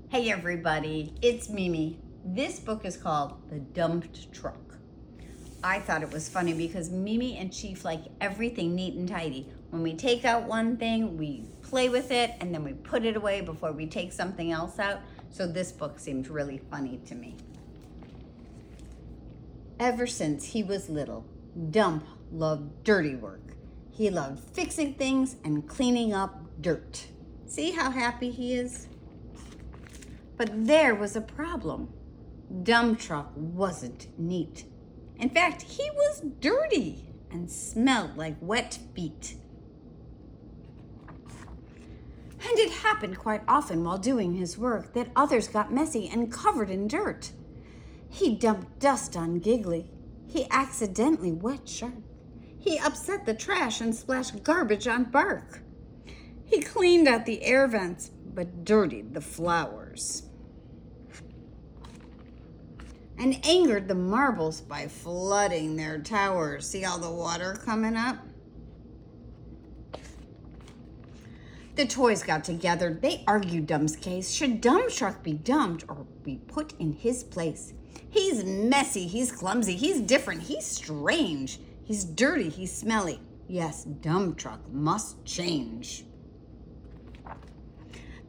Hey everybody, it's Mimi. This book is called The Dumped Truck. I thought it was funny because Mimi and Chief like everything neat and tidy. When we take out one thing, we play with it and then we put it away before we take something else out. So this book seems really funny to me. Ever since he was little, Dump loved dirty work. He loved fixing things and cleaning up dirt. See how happy he is? But there was a problem. Dump Truck wasn't neat. In fact, he was dirty and smelled like wet feet. And it happened quite often while doing his work that others got messy and covered in dirt. He dumped dust on Giggly. He accidentally wet Shark. He upset the trash and splashed garbage on Bark. He cleaned out the air vents, but dirtied the flowers. And angered the marbles by flooding their towers. See all the water coming up? The toys got together. They argued Dump's case. Should Dump Truck be dumped or be put in his place? He's messy, he's clumsy, he's different, he's strange, he's dirty, he's smelly. Yes, Dump Truck must change.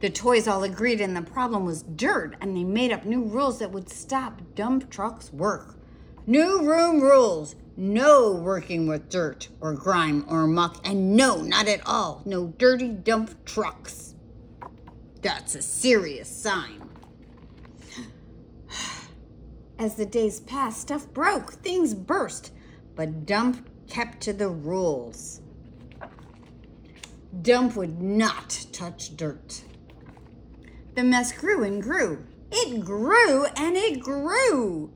The toys all agreed and the problem was dirt, and they made up new rules that would stop Dump Truck's work. New room rules. No working with dirt or grime or muck, and no, not at all, no dirty dump trucks. That's a serious sign. As the days passed, stuff broke, things burst, but Dump kept to the rules. Dump would not touch dirt. The mess grew and grew. It grew and it grew.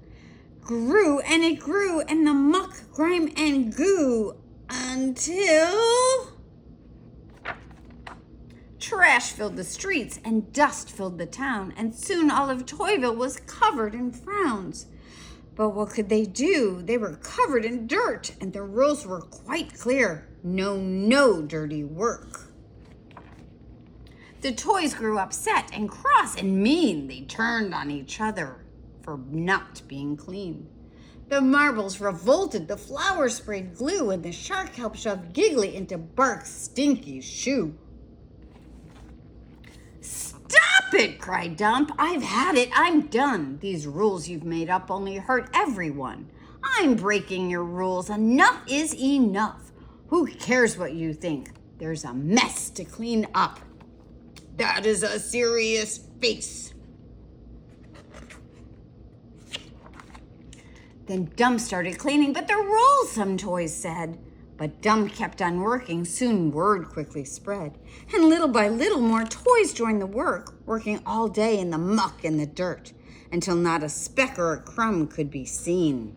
Grew and it grew, and the muck, grime, and goo until trash filled the streets and dust filled the town, and soon all of Toyville was covered in frowns. But what could they do? They were covered in dirt, and the rules were quite clear. No dirty work. The toys grew upset and cross and mean. They turned on each other for not being clean. The marbles revolted, the flowers sprayed glue, and the shark helped shove Giggly into Bark's stinky shoe. Stop it, cried Dump. I've had it, I'm done. These rules you've made up only hurt everyone. I'm breaking your rules. Enough is enough. Who cares what you think? There's a mess to clean up. That is a serious face. Then Dump started cleaning, but the rules, some toys said. But Dump kept on working. Soon word quickly spread. And little by little, more toys joined the work, working all day in the muck and the dirt, until not a speck or a crumb could be seen.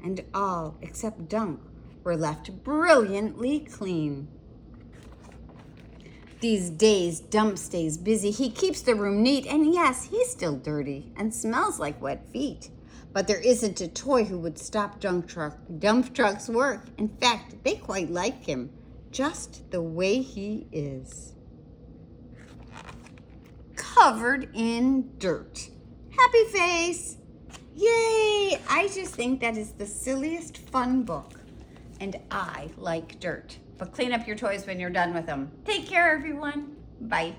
And all, except Dump, were left brilliantly clean. These days, Dump stays busy. He keeps the room neat, and yes, he's still dirty and smells like wet feet. But there isn't a toy who would stop Dump Truck's work. In fact, they quite like him, just the way he is. Covered in dirt. Happy face! Yay! I just think that is the silliest fun book. And I like dirt. But clean up your toys when you're done with them. Take care, everyone. Bye.